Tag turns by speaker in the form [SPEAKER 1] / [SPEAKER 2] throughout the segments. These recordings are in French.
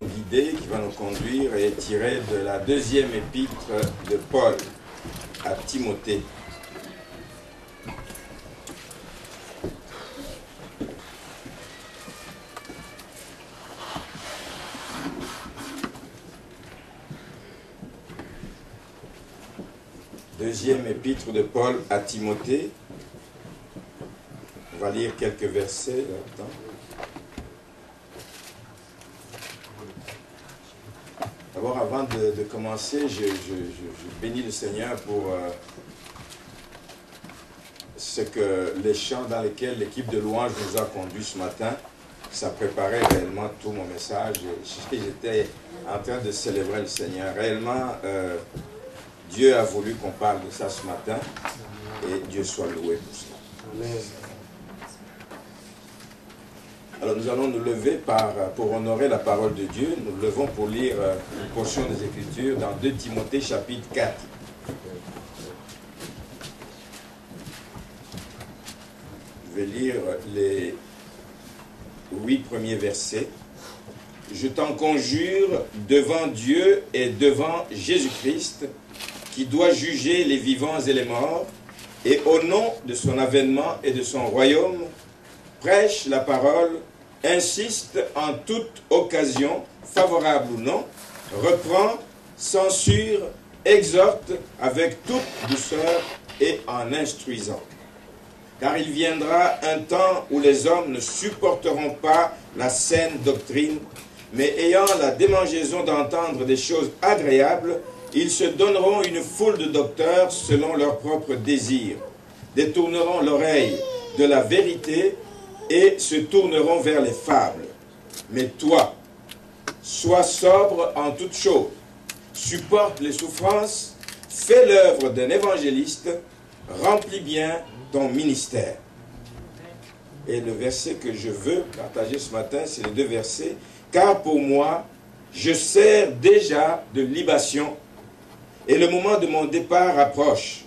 [SPEAKER 1] L'idée qui va nous conduire est tirée de la deuxième épître de Paul à Timothée. Deuxième épître de Paul à Timothée. On va lire quelques versets là-dedans. D'abord, avant de commencer, je bénis le Seigneur pour ce que les chants dans lesquels l'équipe de louange nous a conduits ce matin. Ça préparait réellement tout mon message. J'étais en train de célébrer le Seigneur. Réellement, Dieu a voulu qu'on parle de ça ce matin et Dieu soit loué pour cela. Amen. Alors nous allons nous lever pour honorer la parole de Dieu. Nous nous levons pour lire une portion des Écritures dans 2 Timothée chapitre 4. Je vais lire les 8 premiers versets. Je t'en conjure devant Dieu et devant Jésus-Christ, qui doit juger les vivants et les morts, et au nom de son avènement et de son royaume, prêche la parole, insiste en toute occasion, favorable ou non, reprend, censure, exhorte avec toute douceur et en instruisant. Car il viendra un temps où les hommes ne supporteront pas la saine doctrine, mais ayant la démangeaison d'entendre des choses agréables, ils se donneront une foule de docteurs selon leurs propres désirs, détourneront l'oreille de la vérité et se tourneront vers les fables. Mais toi, sois sobre en toutes choses, supporte les souffrances, fais l'œuvre d'un évangéliste, remplis bien ton ministère. Et le verset que je veux partager ce matin, c'est les 2 versets. Car pour moi, je sers déjà de libation, et le moment de mon départ approche.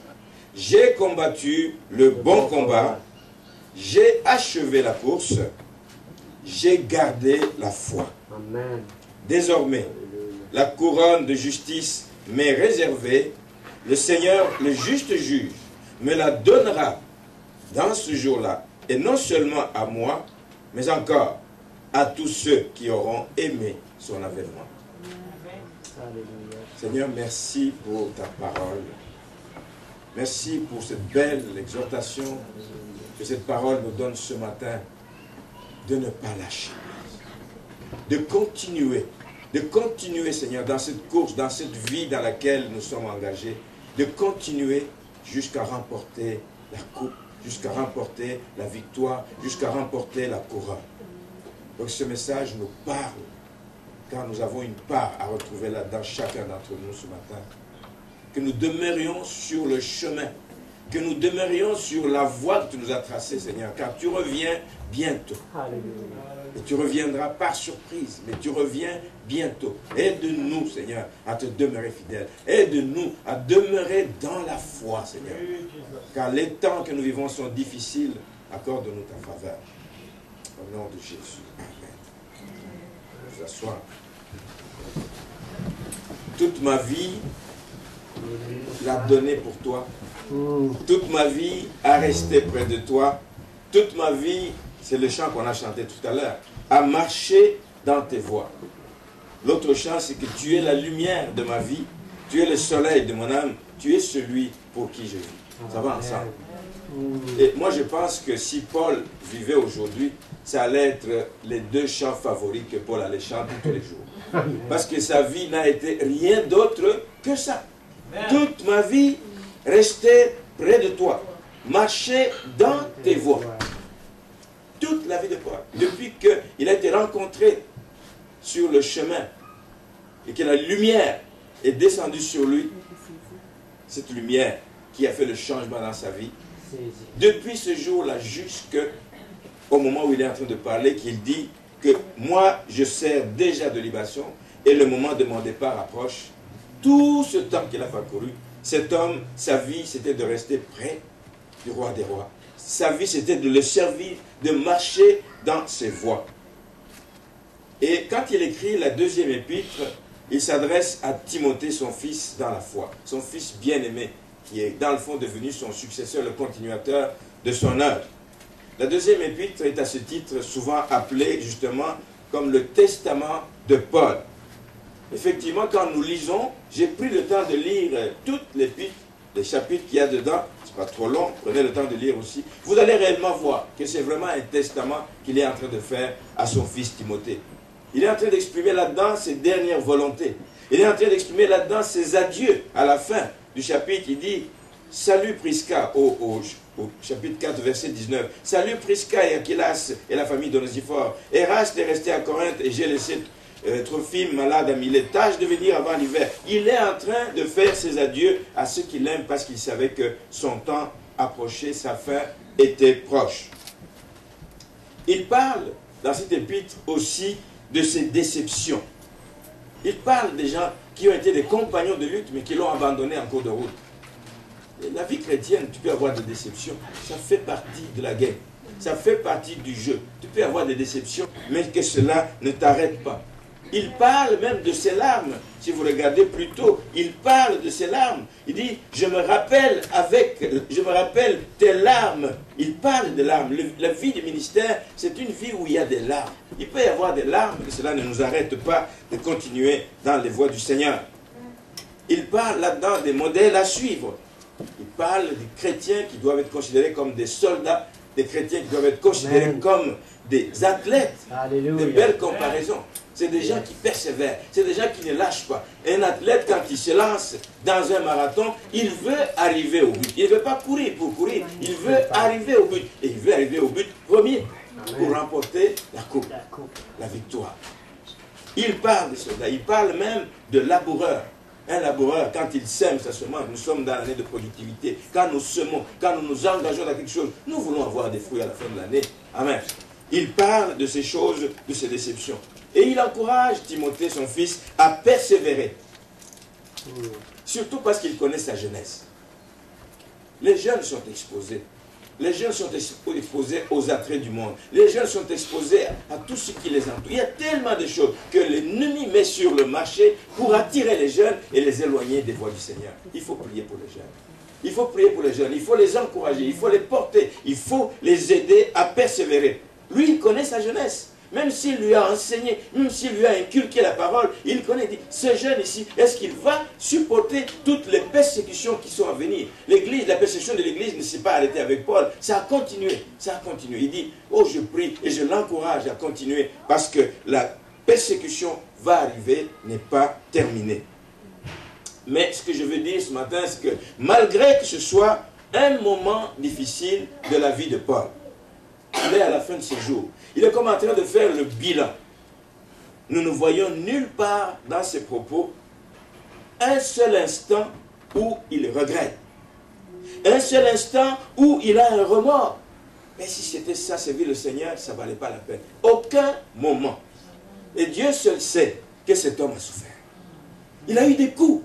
[SPEAKER 1] J'ai combattu le bon combat, j'ai achevé la course, j'ai gardé la foi. Amen. Désormais, la couronne de justice m'est réservée. Le Seigneur, le juste juge, me la donnera dans ce jour-là. Et non seulement à moi, mais encore à tous ceux qui auront aimé son avènement. Seigneur, merci pour ta parole. Merci pour cette belle exhortation que cette parole nous donne ce matin, de ne pas lâcher, de continuer, Seigneur, dans cette course, dans cette vie dans laquelle nous sommes engagés, de continuer jusqu'à remporter la coupe, jusqu'à remporter la victoire, jusqu'à remporter la couronne. Donc ce message nous parle, car nous avons une part à retrouver là-dedans, chacun d'entre nous ce matin. Que nous demeurions sur le chemin, que nous demeurions sur la voie que tu nous as tracée, Seigneur, car tu reviens bientôt. Alléluia. Et tu reviendras par surprise, mais tu reviens bientôt. Aide-nous, Seigneur, à te demeurer fidèle. Aide-nous à demeurer dans la foi, Seigneur. Car les temps que nous vivons sont difficiles. Accorde-nous ta faveur. Au nom de Jésus. Amen. Vous asseoir. Toute ma vie l'a donné pour toi. Toute ma vie a resté près de toi. Toute ma vie, c'est le chant qu'on a chanté tout à l'heure, a marché dans tes voies. L'autre chant, c'est que tu es la lumière de ma vie, tu es le soleil de mon âme, tu es celui pour qui je vis. Ça va ensemble. Et moi, je pense que si Paul vivait aujourd'hui, ça allait être les 2 chants favoris que Paul allait chanter tous les jours. Parce que sa vie n'a été rien d'autre que ça. Toute ma vie, rester près de toi, marcher dans tes voies. Toute la vie de Paul, depuis qu'il a été rencontré sur le chemin et que la lumière est descendue sur lui, cette lumière qui a fait le changement dans sa vie, depuis ce jour-là jusqu'au moment où il est en train de parler, qu'il dit que moi je sers déjà de libation et le moment de mon départ approche. Tout ce temps qu'il a parcouru, cet homme, sa vie, c'était de rester près du roi des rois. Sa vie, c'était de le servir, de marcher dans ses voies. Et quand il écrit la deuxième épître, il s'adresse à Timothée, son fils dans la foi, son fils bien-aimé, qui est dans le fond devenu son successeur, le continuateur de son œuvre. La deuxième épître est à ce titre souvent appelée justement comme le testament de Paul. Effectivement, quand nous lisons, j'ai pris le temps de lire toute l'épître, les chapitres qu'il y a dedans, c'est pas trop long, prenez le temps de lire aussi. Vous allez réellement voir que c'est vraiment un testament qu'il est en train de faire à son fils Timothée. Il est en train d'exprimer là-dedans ses dernières volontés. Il est en train d'exprimer là-dedans ses adieux. À la fin du chapitre, il dit « Salut Prisca » au chapitre 4, verset 19. « Salut Prisca et Aquilas et la famille d'Onesiphore. Eraste est resté à Corinthe et j'ai laissé Trophime malade à Milet. Tâche de venir avant l'hiver. » Il est en train de faire ses adieux à ceux qu'il aime parce qu'il savait que son temps approchait, sa fin était proche. Il parle dans cette épître aussi de ses déceptions. Il parle des gens qui ont été des compagnons de lutte, mais qui l'ont abandonné en cours de route. Et la vie chrétienne, tu peux avoir des déceptions. Ça fait partie de la guerre. Ça fait partie du jeu. Tu peux avoir des déceptions, mais que cela ne t'arrête pas. Il parle même de ses larmes. Si vous regardez plus tôt, il parle de ses larmes. Il dit, je me rappelle tes larmes. Il parle de larmes. La vie du ministère, c'est une vie où il y a des larmes. Il peut y avoir des larmes, mais cela ne nous arrête pas de continuer dans les voies du Seigneur. Il parle là-dedans des modèles à suivre. Il parle des chrétiens qui doivent être considérés comme des soldats, des chrétiens qui doivent être considérés comme des athlètes. Alléluia. Des belles comparaisons. C'est des gens qui persévèrent, c'est des gens qui ne lâchent pas. Un athlète, quand il se lance dans un marathon, il veut arriver au but. Il ne veut pas courir pour courir, il veut arriver au but. Et il veut arriver au but premier pour remporter la coupe, la victoire. Il parle de cela, il parle même de laboureur. Un laboureur, quand il sème sa semence, nous sommes dans l'année de productivité. Quand nous semons, quand nous nous engageons dans quelque chose, nous voulons avoir des fruits à la fin de l'année. Amen. Il parle de ces choses, de ces déceptions. Et il encourage Timothée, son fils, à persévérer. Surtout parce qu'il connaît sa jeunesse. Les jeunes sont exposés. Les jeunes sont exposés aux attraits du monde. Les jeunes sont exposés à tout ce qui les entoure. Il y a tellement de choses que l'ennemi met sur le marché pour attirer les jeunes et les éloigner des voies du Seigneur. Il faut prier pour les jeunes. Il faut prier pour les jeunes. Il faut les encourager. Il faut les porter. Il faut les aider à persévérer. Lui, il connaît sa jeunesse. Même s'il lui a enseigné, même s'il lui a inculqué la parole, il connaît, il dit, ce jeune ici, est-ce qu'il va supporter toutes les persécutions qui sont à venir? L'église, la persécution de l'église ne s'est pas arrêtée avec Paul, ça a continué, ça a continué. Il dit, oh je prie et je l'encourage à continuer parce que la persécution va arriver, n'est pas terminée. Mais ce que je veux dire ce matin, c'est que malgré que ce soit un moment difficile de la vie de Paul, il est à la fin de ses jours. Il est comme en train de faire le bilan. Nous ne voyons nulle part dans ses propos un seul instant où il regrette. Un seul instant où il a un remords. Mais si c'était ça, servir le Seigneur, ça ne valait pas la peine. Aucun moment. Et Dieu seul sait que cet homme a souffert. Il a eu des coups.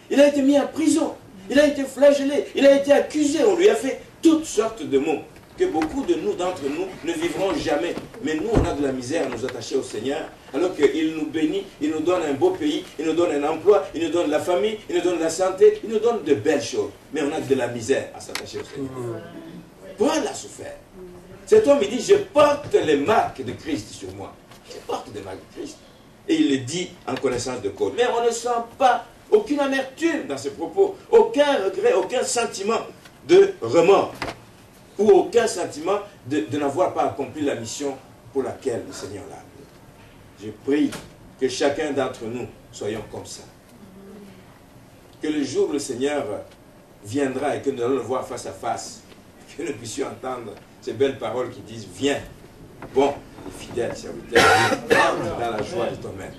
[SPEAKER 1] Il a été mis en prison. Il a été flagellé. Il a été accusé. On lui a fait toutes sortes de mots que beaucoup de nous, d'entre nous, ne vivront jamais. Mais nous, on a de la misère à nous attacher au Seigneur, alors qu'il nous bénit, il nous donne un beau pays, il nous donne un emploi, il nous donne la famille, il nous donne la santé, il nous donne de belles choses. Mais on a de la misère à s'attacher au Seigneur. Paul a souffert. Cet homme, il dit, je porte les marques de Christ sur moi. Je porte des marques de Christ. Et il le dit en connaissance de cause. Mais on ne sent pas aucune amertume dans ses propos, aucun regret, aucun sentiment de remords, ou aucun sentiment de n'avoir pas accompli la mission pour laquelle le Seigneur l'a appelé. Je prie que chacun d'entre nous soyons comme ça. Que le jour où le Seigneur viendra et que nous allons le voir face à face, que nous puissions entendre ces belles paroles qui disent « Viens, bon et fidèle serviteur, dans la joie de ton maître. »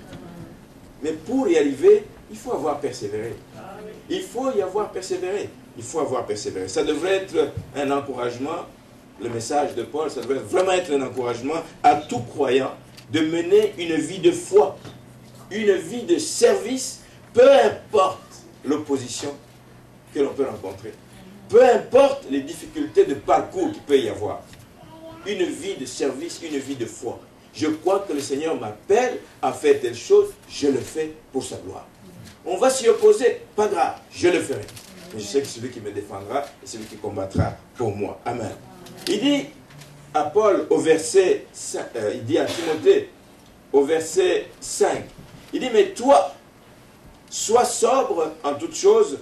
[SPEAKER 1] Mais pour y arriver, il faut avoir persévéré. Il faut y avoir persévéré. Il faut avoir persévéré. Ça devrait être un encouragement, le message de Paul, ça devrait vraiment être un encouragement à tout croyant de mener une vie de foi, une vie de service, peu importe l'opposition que l'on peut rencontrer, peu importe les difficultés de parcours qu'il peut y avoir. Une vie de service, une vie de foi. Je crois que le Seigneur m'appelle à faire telle chose, je le fais pour sa gloire. On va s'y opposer, pas grave, je le ferai. Mais je sais que celui qui me défendra est celui qui combattra pour moi. Amen. Il dit à Paul au verset 5, il dit à Timothée au verset 5, il dit, mais toi, sois sobre en toutes choses,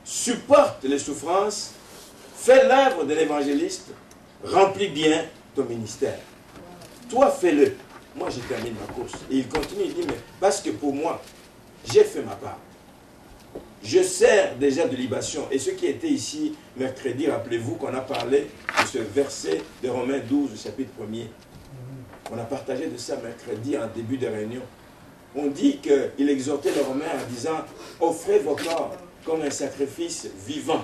[SPEAKER 1] supporte les souffrances, fais l'œuvre de l'évangéliste, remplis bien ton ministère. Toi, fais-le. Moi, je termine ma course. Et il continue, il dit, mais parce que pour moi, j'ai fait ma part. Je sers déjà de libation. Et ceux qui étaient ici mercredi, rappelez-vous qu'on a parlé de ce verset de Romains 12, chapitre 1er. On a partagé de ça mercredi en début de réunion. On dit qu'il exhortait les Romains en disant « Offrez vos corps comme un sacrifice vivant,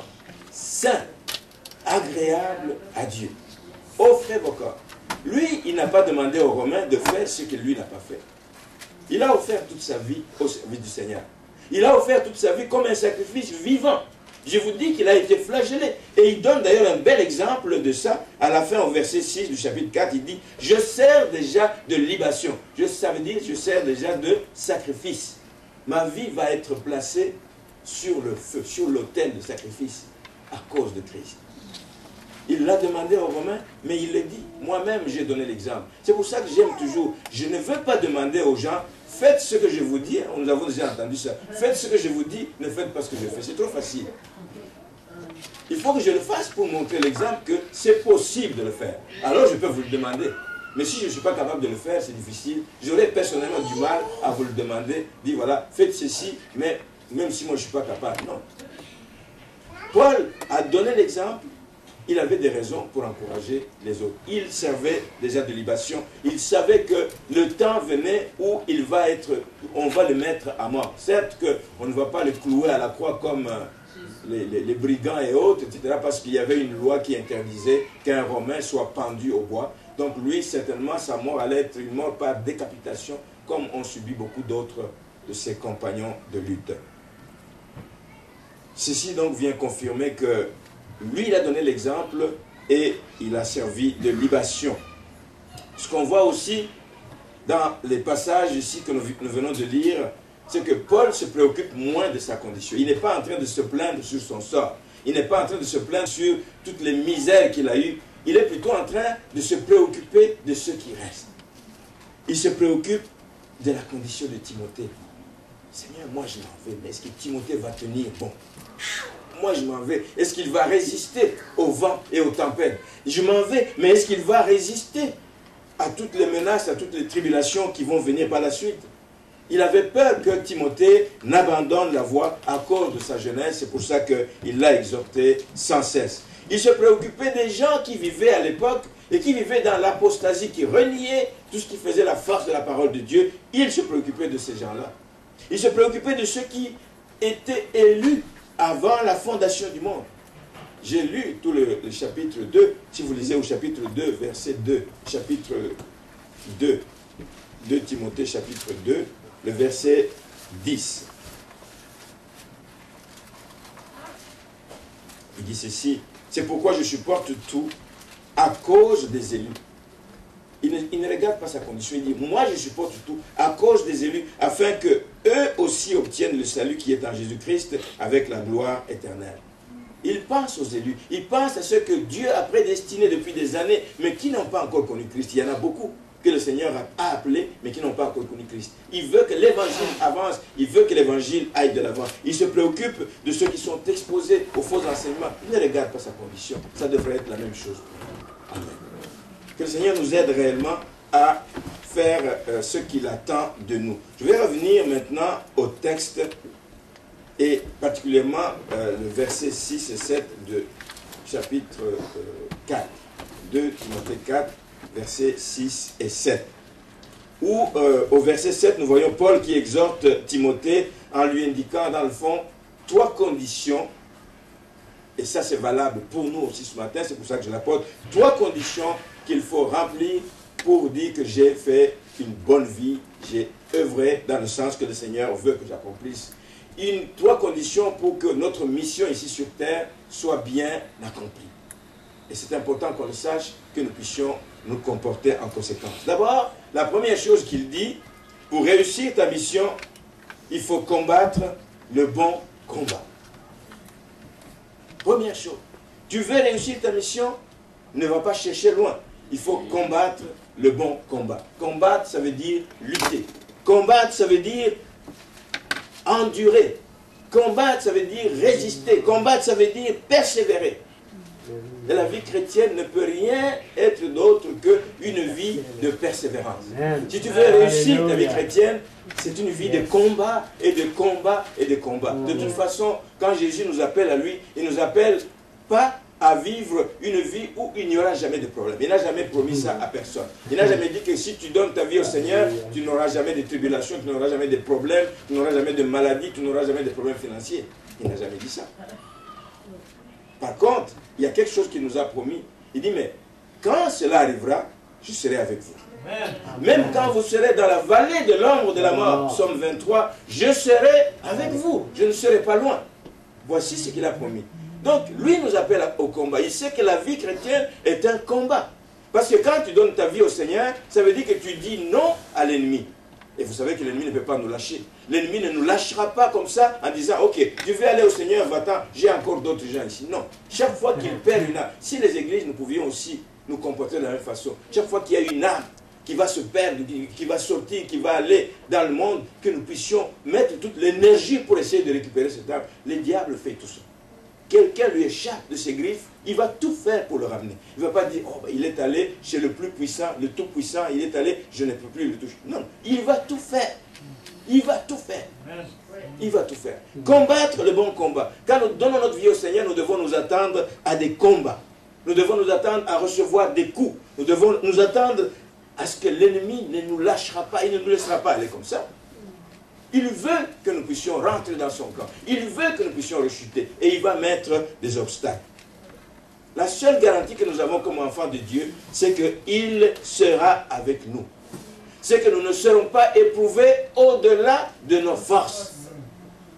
[SPEAKER 1] saint, agréable à Dieu. » Offrez vos corps. Lui, il n'a pas demandé aux Romains de faire ce que lui n'a pas fait. Il a offert toute sa vie au service du Seigneur. Il a offert toute sa vie comme un sacrifice vivant. Je vous dis qu'il a été flagellé. Et il donne d'ailleurs un bel exemple de ça. À la fin, au verset 6 du chapitre 4, il dit « Je sers déjà de libation. » Ça veut dire « Je sers déjà de sacrifice. » Ma vie va être placée sur le feu, sur l'autel de sacrifice, à cause de Christ. Il l'a demandé aux Romains, mais il le dit. Moi-même, j'ai donné l'exemple. C'est pour ça que j'aime toujours. Je ne veux pas demander aux gens, faites ce que je vous dis. Nous avons déjà entendu ça. Faites ce que je vous dis, ne faites pas ce que je fais. C'est trop facile. Il faut que je le fasse pour montrer l'exemple que c'est possible de le faire. Alors je peux vous le demander. Mais si je ne suis pas capable de le faire, c'est difficile. J'aurais personnellement du mal à vous le demander. Dire voilà, faites ceci, mais même si moi je ne suis pas capable. Non. Paul a donné l'exemple. Il avait des raisons pour encourager les autres. Il servait déjà de libation. Il savait que le temps venait où on va le mettre à mort. Certes qu'on ne va pas le clouer à la croix comme les brigands et autres, etc. Parce qu'il y avait une loi qui interdisait qu'un Romain soit pendu au bois. Donc lui, certainement, sa mort allait être une mort par décapitation, comme ont subi beaucoup d'autres de ses compagnons de lutte. Ceci donc vient confirmer que lui, il a donné l'exemple et il a servi de libation. Ce qu'on voit aussi dans les passages ici que nous venons de lire, c'est que Paul se préoccupe moins de sa condition. Il n'est pas en train de se plaindre sur son sort. Il n'est pas en train de se plaindre sur toutes les misères qu'il a eues. Il est plutôt en train de se préoccuper de ce qui reste. Il se préoccupe de la condition de Timothée. Seigneur, moi je m'en vais, mais est-ce que Timothée va tenir bon? Moi je m'en vais. Est-ce qu'il va résister au vent et aux tempêtes? Je m'en vais, mais est-ce qu'il va résister à toutes les menaces, à toutes les tribulations qui vont venir par la suite? Il avait peur que Timothée n'abandonne la voie à cause de sa jeunesse. C'est pour ça qu'il l'a exhorté sans cesse. Il se préoccupait des gens qui vivaient à l'époque et qui vivaient dans l'apostasie, qui reniaient tout ce qui faisait la force de la parole de Dieu. Il se préoccupait de ces gens-là. Il se préoccupait de ceux qui étaient élus avant la fondation du monde. J'ai lu tout le chapitre 2. Si vous lisez au chapitre 2, verset 2, chapitre 2, 2 Timothée, chapitre 2, le verset 10. Il dit ceci: c'est pourquoi je supporte tout à cause des élus. Il ne regarde pas sa condition, il dit moi je supporte tout à cause des élus, afin que eux aussi obtiennent le salut qui est en Jésus-Christ avec la gloire éternelle. Il pense aux élus, il pense à ceux que Dieu a prédestinés depuis des années, mais qui n'ont pas encore connu Christ. Il y en a beaucoup que le Seigneur a appelés, mais qui n'ont pas encore connu Christ. Il veut que l'évangile avance, il veut que l'évangile aille de l'avant. Il se préoccupe de ceux qui sont exposés aux faux enseignements. Il ne regarde pas sa condition. Ça devrait être la même chose pour nous. Amen. Que le Seigneur nous aide réellement à faire ce qu'il attend de nous. Je vais revenir maintenant au texte, et particulièrement le verset 6 et 7 de chapitre 4. 2 Timothée 4, versets 6 et 7. Où au verset 7, nous voyons Paul qui exhorte Timothée en lui indiquant dans le fond 3 conditions. Et ça c'est valable pour nous aussi ce matin, c'est pour ça que je l'apporte. 3 conditions qu'il faut remplir pour dire que j'ai fait une bonne vie, j'ai œuvré dans le sens que le Seigneur veut que j'accomplisse. 3 conditions pour que notre mission ici sur terre soit bien accomplie. Et c'est important qu'on le sache, que nous puissions nous comporter en conséquence. D'abord, La première chose qu'il dit, pour réussir ta mission, il faut combattre le bon combat. Première chose. Tu veux réussir ta mission, ne va pas chercher loin. Il faut combattre le bon combat. Combattre, ça veut dire lutter. Combattre, ça veut dire endurer. Combattre, ça veut dire résister. Combattre, ça veut dire persévérer. Et la vie chrétienne ne peut rien être d'autre qu'une vie de persévérance. Si tu veux réussir ta vie chrétienne, c'est une vie de combat et de combat et de combat. De toute façon, quand Jésus nous appelle à lui, il ne nous appelle pas à vivre une vie où il n'y aura jamais de problème. Il n'a jamais promis ça à personne. Il n'a jamais dit que si tu donnes ta vie au Seigneur, tu n'auras jamais de tribulations, tu n'auras jamais de problèmes, tu n'auras jamais de maladies, tu n'auras jamais de problèmes financiers. Il n'a jamais dit ça. Par contre, il y a quelque chose qu'il nous a promis. Il dit, mais quand cela arrivera, je serai avec vous. Même quand vous serez dans la vallée de l'ombre de la mort, Psaume 23, je serai avec vous. Je ne serai pas loin. Voici ce qu'il a promis. Donc, lui nous appelle au combat. Il sait que la vie chrétienne est un combat. Parce que quand tu donnes ta vie au Seigneur, ça veut dire que tu dis non à l'ennemi. Et vous savez que l'ennemi ne peut pas nous lâcher. L'ennemi ne nous lâchera pas comme ça en disant, ok, tu veux aller au Seigneur, va-t'en, j'ai encore d'autres gens ici. Non. Chaque fois qu'il perd une âme, si les églises, nous pouvions aussi nous comporter de la même façon. Chaque fois qu'il y a une âme qui va se perdre, qui va sortir, qui va aller dans le monde, que nous puissions mettre toute l'énergie pour essayer de récupérer cette âme. Le diable fait tout ça. Quelqu'un lui échappe de ses griffes, il va tout faire pour le ramener. Il ne va pas dire, oh, il est allé chez le plus puissant, le tout puissant, il est allé, je ne peux plus le toucher. Non, il va tout faire. Il va tout faire. Il va tout faire. Combattre le bon combat. Quand nous donnons notre vie au Seigneur, nous devons nous attendre à des combats. Nous devons nous attendre à recevoir des coups. Nous devons nous attendre à ce que l'ennemi ne nous lâchera pas, il ne nous laissera pas aller comme ça. Il veut que nous puissions rentrer dans son camp. Il veut que nous puissions rechuter. Et il va mettre des obstacles. La seule garantie que nous avons comme enfants de Dieu, c'est qu'il sera avec nous. C'est que nous ne serons pas éprouvés au-delà de nos forces.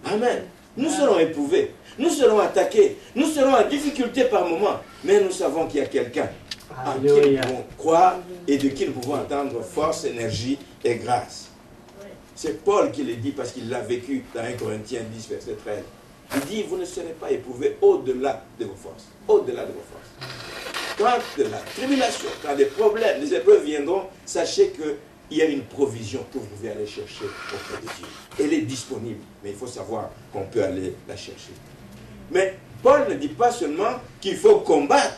[SPEAKER 1] Amen. Nous serons éprouvés. Nous serons attaqués. Nous serons en difficulté par moments. Mais nous savons qu'il y a quelqu'un en qui nous pouvons croire et de qui nous pouvons attendre force, énergie et grâce. C'est Paul qui le dit parce qu'il l'a vécu dans 1 Corinthiens 10, verset 13. Il dit, vous ne serez pas éprouvés au-delà de vos forces. Au-delà de vos forces. Quand de la tribulation, quand des problèmes, des épreuves viendront, sachez qu'il y a une provision que vous pouvez aller chercher auprès de Dieu. Elle est disponible, mais il faut savoir qu'on peut aller la chercher. Mais Paul ne dit pas seulement qu'il faut combattre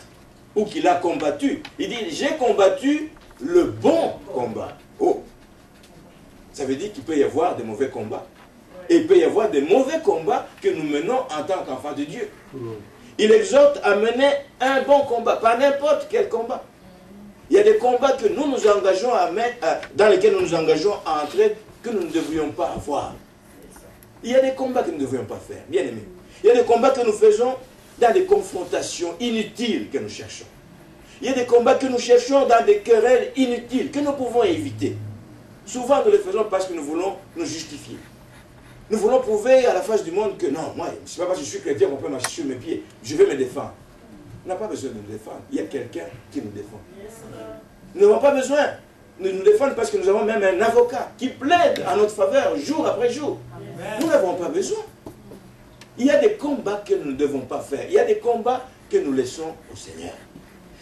[SPEAKER 1] ou qu'il a combattu. Il dit, j'ai combattu le bon combat. Oh! Ça veut dire qu'il peut y avoir des mauvais combats. Et il peut y avoir des mauvais combats que nous menons en tant qu'enfants de Dieu. Il exhorte à mener un bon combat, pas n'importe quel combat. Il y a des combats que nous nous engageons à mettre, dans lesquels nous nous engageons à entrer, que nous ne devrions pas avoir. Il y a des combats que nous ne devrions pas faire, bien aimés. Il y a des combats que nous faisons dans des confrontations inutiles que nous cherchons. Il y a des combats que nous cherchons dans des querelles inutiles que nous pouvons éviter. Souvent, nous le faisons parce que nous voulons nous justifier. Nous voulons prouver à la face du monde que non, moi, ce n'est pas parce que je suis chrétien qu'on peut marcher sur mes pieds. Je vais me défendre. On n'a pas besoin de nous défendre. Il y a quelqu'un qui nous défend. Nous n'avons pas besoin de nous défendre parce que nous avons même un avocat qui plaide en notre faveur jour après jour. Nous n'avons pas besoin. Il y a des combats que nous ne devons pas faire. Il y a des combats que nous laissons au Seigneur.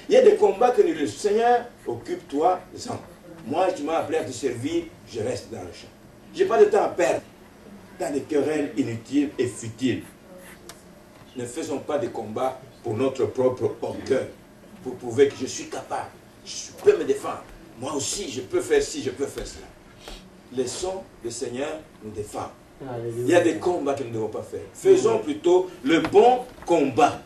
[SPEAKER 1] Il y a des combats que nous laissons au Seigneur. Occupe-toi-en. Moi, tu m'as appelé à te servir, je reste dans le champ. Je n'ai pas de temps à perdre dans des querelles inutiles et futiles. Ne faisons pas des combats pour notre propre orgueil, pour prouver que je suis capable, je peux me défendre. Moi aussi, je peux faire ci, je peux faire cela. Laissons le Seigneur nous défendre. Il y a des combats que nous ne devons pas faire. Faisons plutôt le bon combat.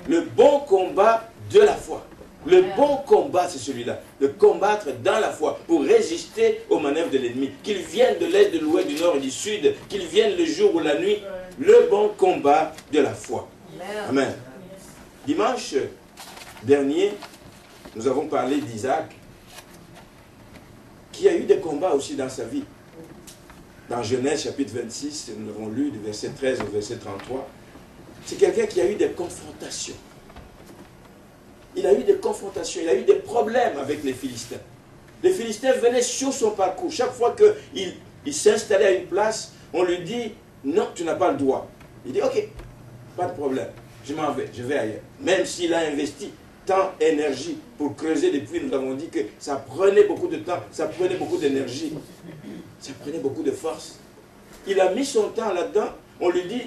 [SPEAKER 1] Le bon combat de la foi. Le bon combat, c'est celui-là. De combattre dans la foi pour résister aux manœuvres de l'ennemi. Qu'il vienne de l'est, de l'ouest, du nord et du sud. Qu'il vienne le jour ou la nuit. Le bon combat de la foi. Amen. Dimanche dernier, nous avons parlé d'Isaac, qui a eu des combats aussi dans sa vie. Dans Genèse chapitre 26, nous l'avons lu du verset 13 au verset 33. C'est quelqu'un qui a eu des confrontations. Il a eu des confrontations, il a eu des problèmes avec les Philistins. Les Philistins venaient sur son parcours. Chaque fois qu'il s'installait à une place, on lui dit, non, tu n'as pas le droit. Il dit, ok, pas de problème, je m'en vais, je vais ailleurs. Même s'il a investi tant d'énergie pour creuser des puits, nous avons dit que ça prenait beaucoup de temps, ça prenait beaucoup d'énergie, ça prenait beaucoup de force. Il a mis son temps là-dedans, on lui dit,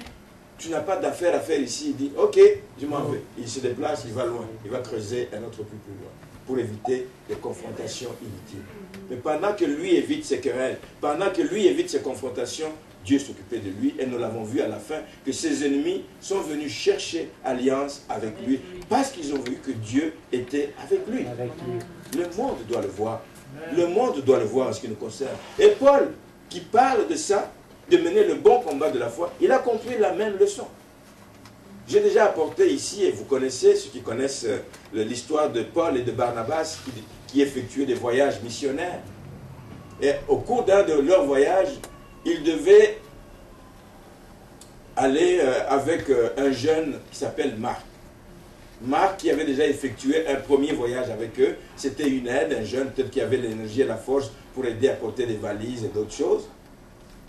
[SPEAKER 1] tu n'as pas d'affaires à faire ici. Il dit, ok, je m'en vais. Il se déplace, il va loin, il va creuser un autre puits plus loin, pour éviter des confrontations inutiles. Mais pendant que lui évite ses querelles, pendant que lui évite ses confrontations, Dieu s'occupait de lui, et nous l'avons vu à la fin, que ses ennemis sont venus chercher alliance avec lui, parce qu'ils ont vu que Dieu était avec lui. Le monde doit le voir. Le monde doit le voir en ce qui nous concerne. Et Paul, qui parle de ça, de mener le bon combat de la foi, il a compris la même leçon. J'ai déjà apporté ici, et vous connaissez, ceux qui connaissent l'histoire de Paul et de Barnabas, qui effectuaient des voyages missionnaires. Et au cours d'un de leurs voyages, ils devaient aller avec un jeune qui s'appelle Marc. Marc, qui avait déjà effectué un premier voyage avec eux, c'était une aide, un jeune peut-être qui avait l'énergie et la force pour aider à porter des valises et d'autres choses,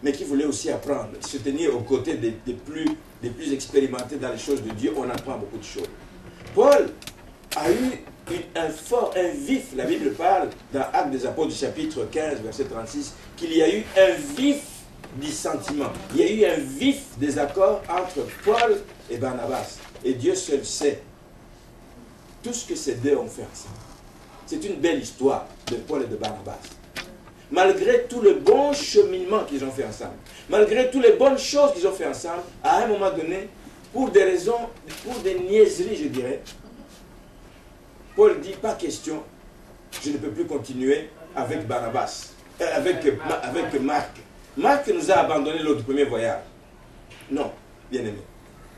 [SPEAKER 1] mais qui voulait aussi apprendre, se tenir aux côtés des plus expérimentés dans les choses de Dieu. On apprend beaucoup de choses. Paul a eu un vif, la Bible parle dans Actes des Apôtres du chapitre 15, verset 36, qu'il y a eu un vif dissentiment. Il y a eu un vif désaccord entre Paul et Barnabas. Et Dieu seul sait tout ce que ces deux ont fait ensemble. C'est une belle histoire de Paul et de Barnabas. Malgré tout le bon cheminement qu'ils ont fait ensemble, malgré toutes les bonnes choses qu'ils ont fait ensemble, à un moment donné, pour des raisons, pour des niaiseries, je dirais, Paul dit, pas question, je ne peux plus continuer avec Barnabas, avec Marc. Marc nous a abandonné lors du premier voyage. Non, bien aimé.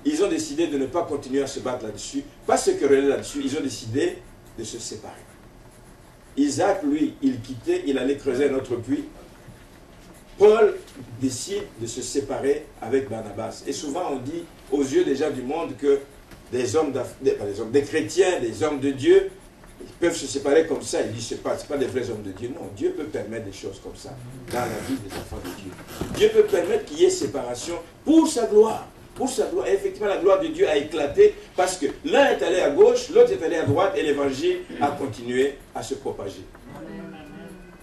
[SPEAKER 1] Ils ont décidé de ne pas continuer à se battre là-dessus, pas se quereller là-dessus, ils ont décidé de se séparer. Isaac, lui, il quittait, il allait creuser un autre puits. Paul décide de se séparer avec Barnabas. Et souvent on dit aux yeux des gens du monde que des chrétiens, des hommes de Dieu, ils peuvent se séparer comme ça. Il dit, ce n'est pas des vrais hommes de Dieu. Non, Dieu peut permettre des choses comme ça dans la vie des enfants de Dieu. Dieu peut permettre qu'il y ait séparation pour sa gloire. Pour sa gloire. Et effectivement, la gloire de Dieu a éclaté parce que l'un est allé à gauche, l'autre est allé à droite et l'évangile a continué à se propager.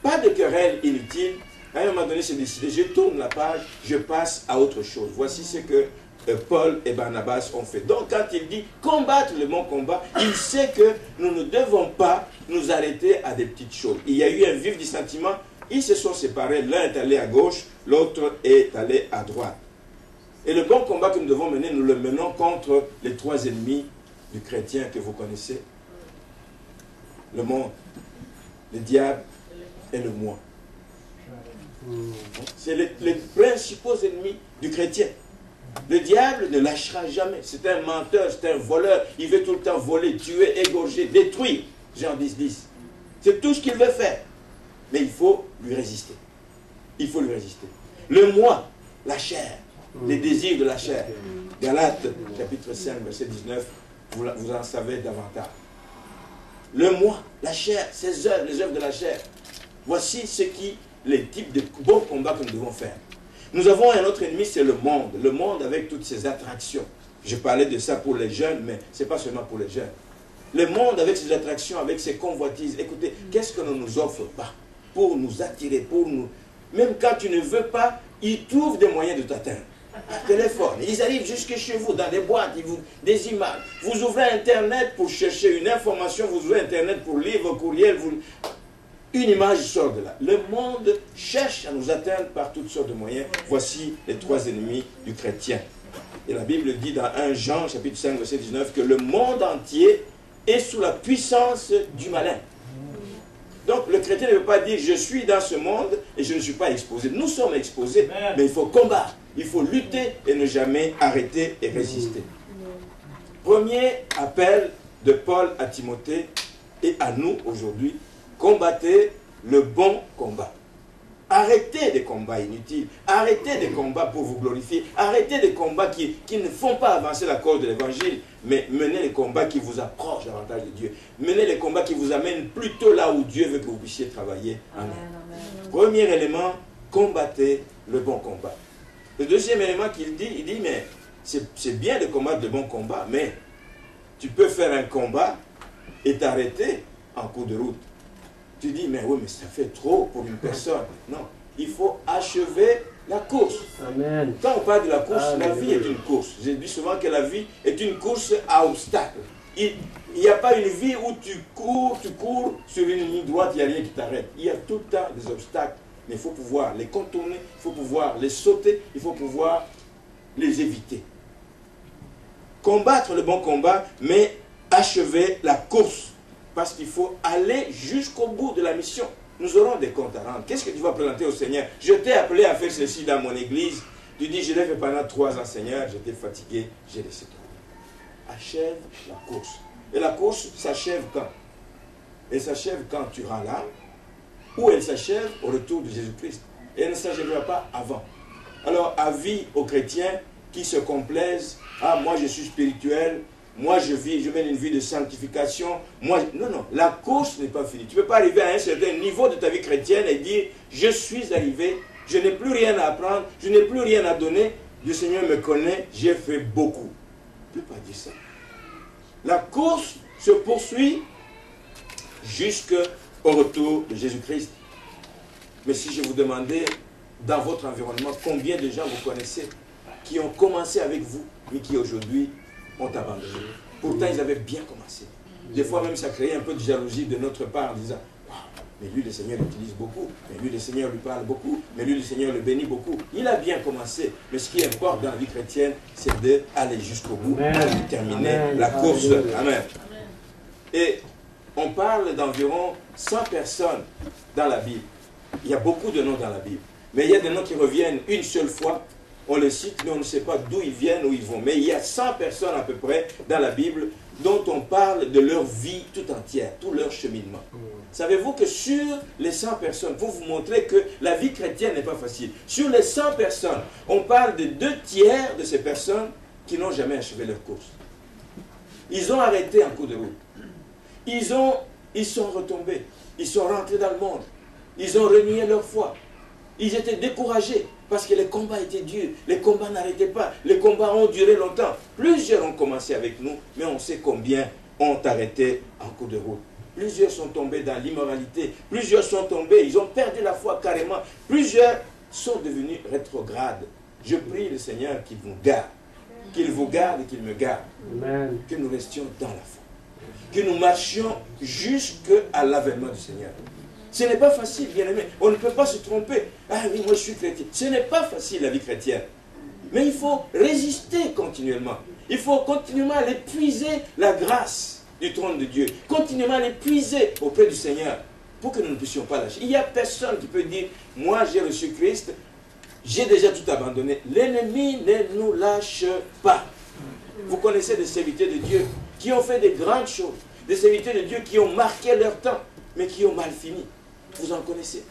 [SPEAKER 1] Pas de querelle inutile. À un moment donné, c'est décidé, je tourne la page, je passe à autre chose. Voici ce que Paul et Barnabas ont fait. Donc quand il dit combattre le bon combat, il sait que nous ne devons pas nous arrêter à des petites choses. Il y a eu un vif dissentiment, ils se sont séparés, l'un est allé à gauche, l'autre est allé à droite. Et le bon combat que nous devons mener, nous le menons contre les trois ennemis du chrétien que vous connaissez. Le monde, le diable et le moi. C'est les principaux ennemis du chrétien. Le diable ne lâchera jamais. C'est un menteur, c'est un voleur. Il veut tout le temps voler, tuer, égorger, détruire. Jean 10:10. C'est tout ce qu'il veut faire. Mais il faut lui résister. Il faut lui résister. Le moi, la chair, les désirs de la chair. Galates, chapitre 5, verset 19, vous en savez davantage. Le moi, la chair, ses œuvres, les œuvres de la chair. Voici les types de bons combats que nous devons faire. Nous avons un autre ennemi, c'est le monde avec toutes ses attractions. Je parlais de ça pour les jeunes, mais ce n'est pas seulement pour les jeunes. Le monde avec ses attractions, avec ses convoitises. Écoutez, qu'est-ce qu'on ne nous offre pas pour nous attirer, pour nous... Même quand tu ne veux pas, ils trouvent des moyens de t'atteindre. Téléphone, ils arrivent jusque chez vous, dans des boîtes, des images. Vous ouvrez Internet pour chercher une information, vous ouvrez Internet pour lire vos courriels, une image sort de là. Le monde cherche à nous atteindre par toutes sortes de moyens. Voici les trois ennemis du chrétien. Et la Bible dit dans 1 Jean, chapitre 5, verset 19, que le monde entier est sous la puissance du malin. Donc le chrétien ne veut pas dire je suis dans ce monde et je ne suis pas exposé. Nous sommes exposés, mais il faut combattre, il faut lutter et ne jamais arrêter et résister. Premier appel de Paul à Timothée et à nous aujourd'hui, combattez le bon combat. Arrêtez des combats inutiles. Arrêtez des combats pour vous glorifier. Arrêtez des combats qui ne font pas avancer la cause de l'évangile. Mais menez les combats qui vous approchent davantage de Dieu. Menez les combats qui vous amènent plutôt là où Dieu veut que vous puissiez travailler. Amen. Premier élément, combattez le bon combat. Le deuxième élément qu'il dit, il dit, mais c'est bien de combattre le bon combat, mais tu peux faire un combat et t'arrêter en cours de route. Tu dis, mais oui, mais ça fait trop pour une personne. Non, il faut achever la course.
[SPEAKER 2] Amen.
[SPEAKER 1] Quand on parle de la course,
[SPEAKER 2] Amen.
[SPEAKER 1] la vie est une course. J'ai dit souvent que la vie est une course à obstacles. Il n'y a pas une vie où tu cours sur une ligne droite, il n'y a rien qui t'arrête. Il y a tout le temps des obstacles, mais il faut pouvoir les contourner, il faut pouvoir les sauter, il faut pouvoir les éviter. Combattre le bon combat, mais achever la course. Parce qu'il faut aller jusqu'au bout de la mission. Nous aurons des comptes à rendre. Qu'est-ce que tu vas présenter au Seigneur? Je t'ai appelé à faire ceci dans mon église. Tu dis, je l'ai fait pendant 3 ans, Seigneur. J'étais fatigué, j'ai laissé tomber. Achève la course. Et la course s'achève quand? Elle s'achève quand tu rends l'âme, ou elle s'achève au retour de Jésus-Christ. Et elle ne s'achèvera pas avant. Alors, avis aux chrétiens qui se complaisent. Ah, moi je suis spirituel. Moi, je mène une vie de sanctification. Non, la course n'est pas finie. Tu ne peux pas arriver à un certain niveau de ta vie chrétienne et dire, je suis arrivé, je n'ai plus rien à apprendre, je n'ai plus rien à donner, le Seigneur me connaît, j'ai fait beaucoup. Tu ne peux pas dire ça. La course se poursuit jusqu'au retour de Jésus-Christ. Mais si je vous demandais, dans votre environnement, combien de gens vous connaissez qui ont commencé avec vous, mais qui aujourd'hui ont abandonné. Pourtant, ils avaient bien commencé. Des fois même, ça créait un peu de jalousie de notre part en disant, wow, mais lui, le Seigneur l'utilise beaucoup, mais lui, le Seigneur lui parle beaucoup, mais lui, le Seigneur le bénit beaucoup. Il a bien commencé, mais ce qui importe dans la vie chrétienne, c'est d'aller jusqu'au bout, de terminer la course. Amen. Et on parle d'environ 100 personnes dans la Bible. Il y a beaucoup de noms dans la Bible. Mais il y a des noms qui reviennent une seule fois. On les cite, mais on ne sait pas d'où ils viennent, où ils vont. Mais il y a 100 personnes à peu près dans la Bible dont on parle de leur vie tout entière, tout leur cheminement. Savez-vous que sur les 100 personnes, pour vous montrer que la vie chrétienne n'est pas facile, sur les 100 personnes, on parle de 2 tiers de ces personnes qui n'ont jamais achevé leur course. Ils ont arrêté en cours de route. Ils sont retombés. Ils sont rentrés dans le monde. Ils ont renié leur foi. Ils étaient découragés parce que les combats étaient durs, les combats n'arrêtaient pas, les combats ont duré longtemps. Plusieurs ont commencé avec nous, mais on sait combien ont arrêté en cours de route. Plusieurs sont tombés dans l'immoralité, plusieurs sont tombés, ils ont perdu la foi carrément, plusieurs sont devenus rétrogrades. Je prie le Seigneur qu'il vous garde et qu'il me garde. Amen. Que nous restions dans la foi, que nous marchions jusqu'à l'avènement du Seigneur. Ce n'est pas facile, bien aimé. On ne peut pas se tromper. Ah oui, moi je suis chrétien. Ce n'est pas facile la vie chrétienne. Mais il faut résister continuellement. Il faut continuellement aller puiser la grâce du trône de Dieu. Continuellement aller puiser auprès du Seigneur pour que nous ne puissions pas lâcher. Il n'y a personne qui peut dire, moi j'ai reçu Christ, j'ai déjà tout abandonné. L'ennemi ne nous lâche pas. Vous connaissez des serviteurs de Dieu qui ont fait des grandes choses. Des serviteurs de Dieu qui ont marqué leur temps, mais qui ont mal fini. Vous en connaissez.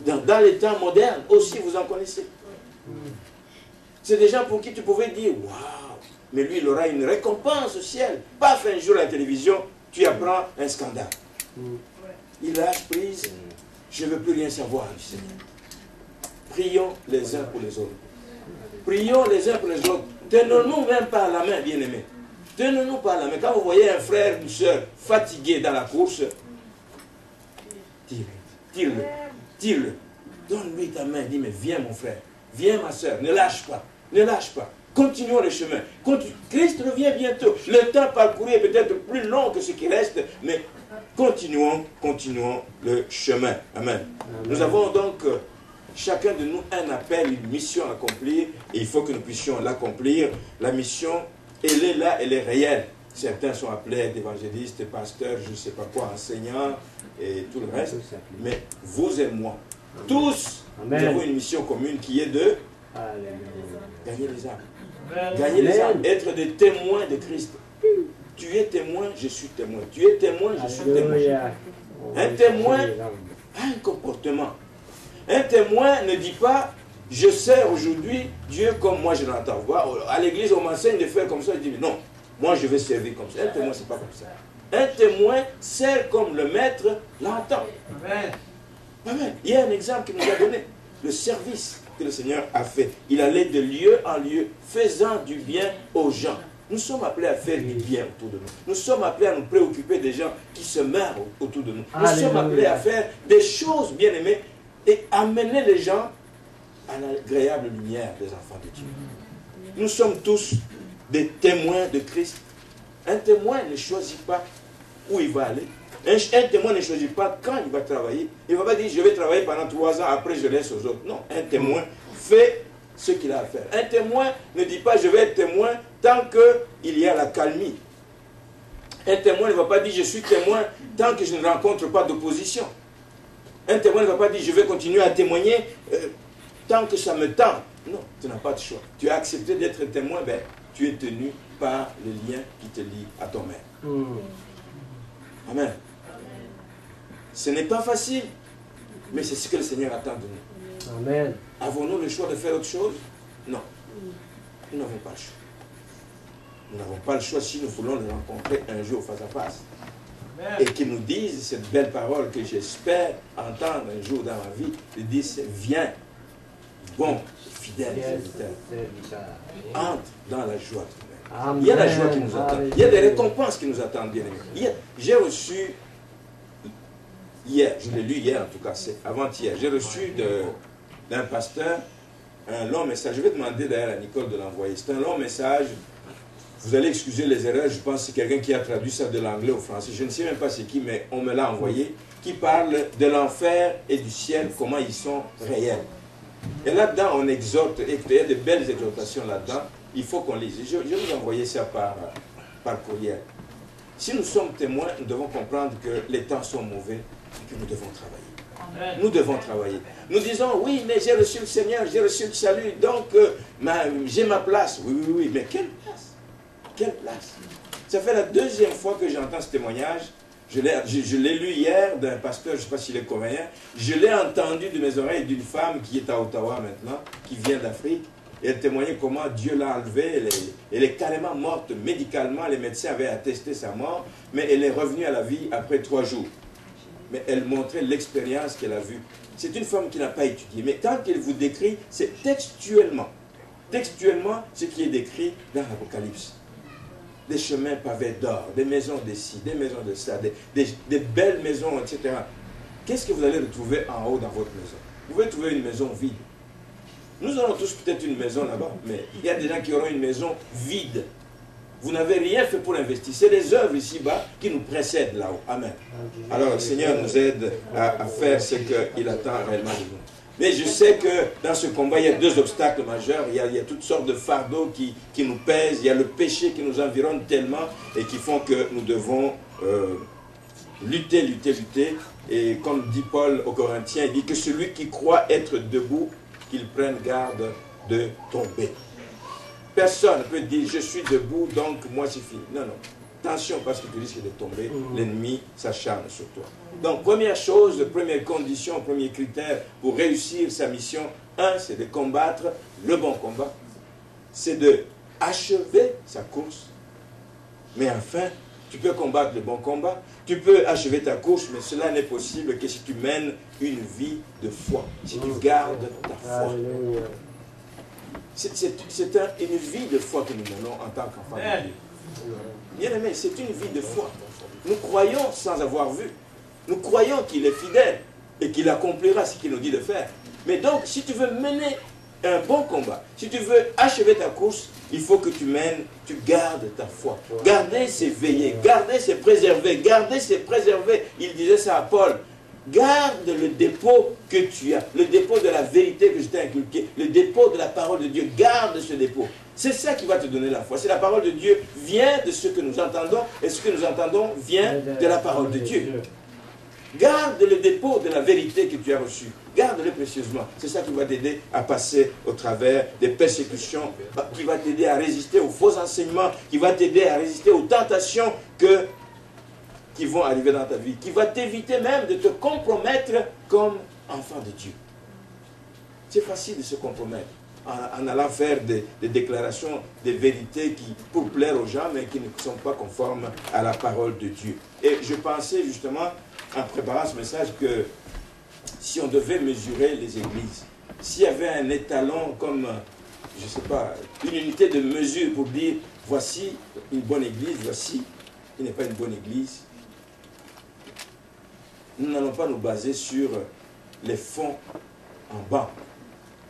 [SPEAKER 1] Dans les temps modernes aussi, vous en connaissez. C'est des gens pour qui tu pouvais dire, waouh, mais lui, il aura une récompense au ciel. Paf, un jour à la télévision, tu apprends un scandale. Il lâche prise, je ne veux plus rien savoir du Seigneur. Prions les uns pour les autres. Prions les uns pour les autres. Tenons-nous même par la main, bien-aimés. Tenons-nous par la main. Quand vous voyez un frère, une soeur fatigué dans la course, tire-le, tire-le. Donne-lui ta main, dis, mais viens mon frère, viens ma soeur, ne lâche pas, ne lâche pas. Continuons le chemin. Christ revient bientôt. Le temps parcouru est peut-être plus long que ce qui reste, mais continuons le chemin. Amen. Nous avons donc chacun de nous un appel, une mission à accomplir, et il faut que nous puissions l'accomplir. La mission, elle est là, elle est réelle. Certains sont appelés évangélistes, pasteurs, je ne sais pas quoi, enseignants, et tout le reste. Mais vous et moi, tous, nous avons une mission commune qui est de gagner les âmes. Gagner les âmes, être des témoins de Christ. Tu es témoin, je suis témoin. Tu es témoin, je suis témoin. Un témoin a un comportement. Un témoin ne dit pas, je sers aujourd'hui Dieu comme moi je l'entends. À l'église, on m'enseigne de faire comme ça. Je dis, non, moi je vais servir comme ça. Un témoin, c'est pas comme ça. Un témoin sert comme le maître l'entend. Amen. Amen. Il y a un exemple qu'il nous a donné. Le service que le Seigneur a fait. Il allait de lieu en lieu, faisant du bien aux gens. Nous sommes appelés à faire du bien autour de nous. Nous sommes appelés à nous préoccuper des gens qui se meurent autour de nous. Nous sommes appelés à faire des choses bien aimées et amener les gens à l'agréable lumière des enfants de Dieu. Nous sommes tous des témoins de Christ. Un témoin ne choisit pas où il va aller. Un témoin ne choisit pas quand il va travailler. Il ne va pas dire, je vais travailler pendant 3 ans, après je laisse aux autres. Non, un témoin fait ce qu'il a à faire. Un témoin ne dit pas, je vais être témoin tant qu'il y a la calmie. Un témoin ne va pas dire, je suis témoin tant que je ne rencontre pas d'opposition. Un témoin ne va pas dire, je vais continuer à témoigner tant que ça me tend. Non, tu n'as pas de choix. Tu as accepté d'être témoin, ben, tu es tenu par le lien qui te lie à ton maître. Amen. Ce n'est pas facile, mais c'est ce que le Seigneur attend de nous.
[SPEAKER 2] Amen.
[SPEAKER 1] Avons-nous le choix de faire autre chose? Non. Nous n'avons pas le choix. Nous n'avons pas le choix si nous voulons le rencontrer un jour face à face. Et qu'il nous dise cette belle parole que j'espère entendre un jour dans ma vie. Il dit, viens, bon, fidèle serviteur. Entre dans la joie de ton maître. Il y a la joie qui nous attend. Il y a des récompenses qui nous attendent, bien aimés. J'ai reçu, hier, je l'ai lu hier en tout cas, c'est avant-hier, j'ai reçu d'un pasteur un long message. Je vais demander d'ailleurs à Nicole de l'envoyer. C'est un long message. Vous allez excuser les erreurs, je pense que c'est quelqu'un qui a traduit ça de l'anglais au français. Je ne sais même pas c'est qui, mais on me l'a envoyé. Qui parle de l'enfer et du ciel, comment ils sont réels. Et là-dedans, on exhorte, et il y a de belles exhortations là-dedans. Il faut qu'on lise. Je vais vous envoyer ça par courriel. Si nous sommes témoins, nous devons comprendre que les temps sont mauvais et que nous devons travailler. Nous devons travailler. Nous disons, oui, mais j'ai reçu le Seigneur, j'ai reçu le salut, donc j'ai ma place. Oui, oui, oui, mais quelle place? Quelle place? Ça fait la 2e fois que j'entends ce témoignage. Je l'ai lu hier d'un pasteur, je ne sais pas s'il est coréen. Je l'ai entendu de mes oreilles d'une femme qui est à Ottawa maintenant, qui vient d'Afrique. Et elle témoignait comment Dieu l'a enlevée. Elle est carrément morte médicalement. Les médecins avaient attesté sa mort. Mais elle est revenue à la vie après 3 jours. Mais elle montrait l'expérience qu'elle a vue. C'est une femme qui n'a pas étudié. Mais tant qu'elle vous décrit, c'est textuellement. Textuellement, ce qui est décrit dans l'Apocalypse. Des chemins pavés d'or, des maisons de ci, des maisons de ça, des belles maisons, etc. Qu'est-ce que vous allez retrouver en haut dans votre maison? Vous pouvez trouver une maison vide. Nous aurons tous peut-être une maison là-bas, mais il y a des gens qui auront une maison vide. Vous n'avez rien fait pour investir. C'est les œuvres ici-bas qui nous précèdent là-haut. Amen. Alors le Seigneur nous aide à faire ce qu'il attend réellement de nous. Mais je sais que dans ce combat, il y a 2 obstacles majeurs. Il y a toutes sortes de fardeaux qui nous pèsent. Il y a le péché qui nous environne tellement et qui font que nous devons lutter, lutter, lutter. Et comme dit Paul aux Corinthiens, il dit que celui qui croit être debout, qu'il prenne garde de tomber. Personne ne peut dire je suis debout, donc moi c'est fini. Non, non. Attention parce que tu risques de tomber, l'ennemi s'acharne sur toi. Donc première chose, première condition, premier critère pour réussir sa mission, 1, c'est de combattre le bon combat. C'est de achever sa course. Mais enfin, tu peux combattre le bon combat, tu peux achever ta course, mais cela n'est possible que si tu mènes une vie de foi, si tu gardes ta foi. C'est une vie de foi que nous menons en tant qu'enfants de Dieu. Bien aimé, c'est une vie de foi. Nous croyons sans avoir vu. Nous croyons qu'il est fidèle et qu'il accomplira ce qu'il nous dit de faire. Mais donc, si tu veux mener un bon combat, si tu veux achever ta course, il faut que tu mènes, tu gardes ta foi. Garder, c'est veiller. Garder, c'est préserver. Garder, c'est préserver. Il disait ça à Paul. Garde le dépôt que tu as, le dépôt de la vérité que je t'ai inculqué, le dépôt de la parole de Dieu. Garde ce dépôt. C'est ça qui va te donner la foi. C'est la parole de Dieu vient de ce que nous entendons et ce que nous entendons vient de la parole de Dieu. Garde le dépôt de la vérité que tu as reçue. Garde-le précieusement. C'est ça qui va t'aider à passer au travers des persécutions, qui va t'aider à résister aux faux enseignements, qui va t'aider à résister aux tentations qui vont arriver dans ta vie, qui va t'éviter même de te compromettre comme enfant de Dieu. c'est facile de se compromettre en allant faire des déclarations, des vérités pour plaire aux gens, mais qui ne sont pas conformes à la parole de Dieu. Et je pensais justement, en préparant ce message, que si on devait mesurer les églises, s'il y avait un étalon comme, je ne sais pas, une unité de mesure pour dire, voici une bonne église, voici qui n'est pas une bonne église, nous n'allons pas nous baser sur les fonds en banc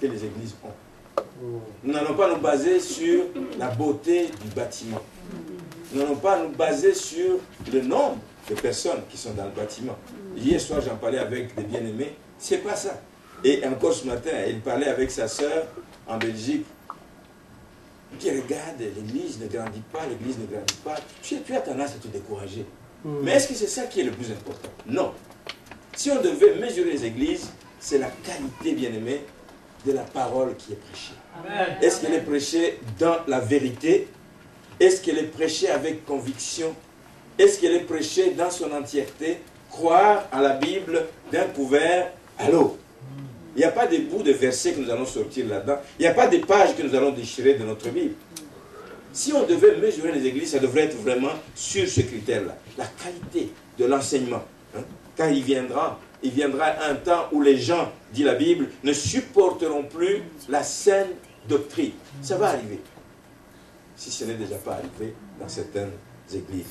[SPEAKER 1] que les églises ont. Nous n'allons pas nous baser sur la beauté du bâtiment. Nous n'allons pas nous baser sur le nombre de personnes qui sont dans le bâtiment. Hier soir, j'en parlais avec des bien-aimés. C'est pas ça. Et encore ce matin, il parlait avec sa sœur en Belgique, qui regarde, l'église ne grandit pas, l'église ne grandit pas. Tu as tendance à te décourager. Mais est-ce que c'est ça qui est le plus important? Non. Si on devait mesurer les églises, c'est la qualité, bien-aimée, de la parole qui est prêchée. Est-ce qu'elle est prêchée dans la vérité? Est-ce qu'elle est prêchée avec conviction? Est-ce qu'elle est prêchée dans son entièreté? Croire à la Bible d'un couvert à l'autre. Il n'y a pas des bouts de versets que nous allons sortir là-dedans. Il n'y a pas des pages que nous allons déchirer de notre Bible. Si on devait mesurer les églises, ça devrait être vraiment sur ce critère-là. La qualité de l'enseignement. Quand il viendra un temps où les gens, dit la Bible, ne supporteront plus la saine doctrine. Ça va arriver. Si ce n'est déjà pas arrivé dans certaines églises.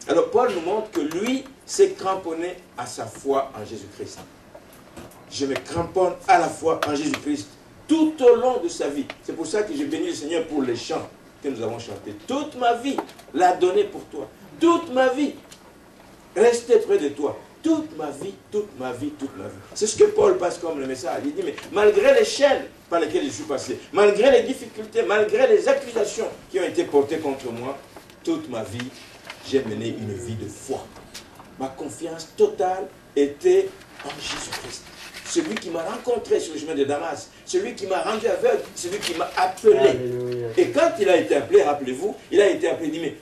[SPEAKER 1] Alors Paul nous montre que lui s'est cramponné à sa foi en Jésus-Christ. Je me cramponne à la foi en Jésus-Christ tout au long de sa vie. C'est pour ça que je bénis le Seigneur pour les chants que nous avons chantés. Toute ma vie l'a donné pour toi. Toute ma vie. Rester près de toi. Toute ma vie, toute ma vie, toute ma vie. C'est ce que Paul passe comme le message. Il dit, mais malgré les chaînes par lesquelles je suis passé, malgré les difficultés, malgré les accusations qui ont été portées contre moi, toute ma vie, j'ai mené une vie de foi. Ma confiance totale était en Jésus-Christ. Celui qui m'a rencontré sur le chemin de Damas, celui qui m'a rendu aveugle, celui qui m'a appelé. Alléluia. Et quand il a été appelé, rappelez-vous, il a été appelé, il dit, mais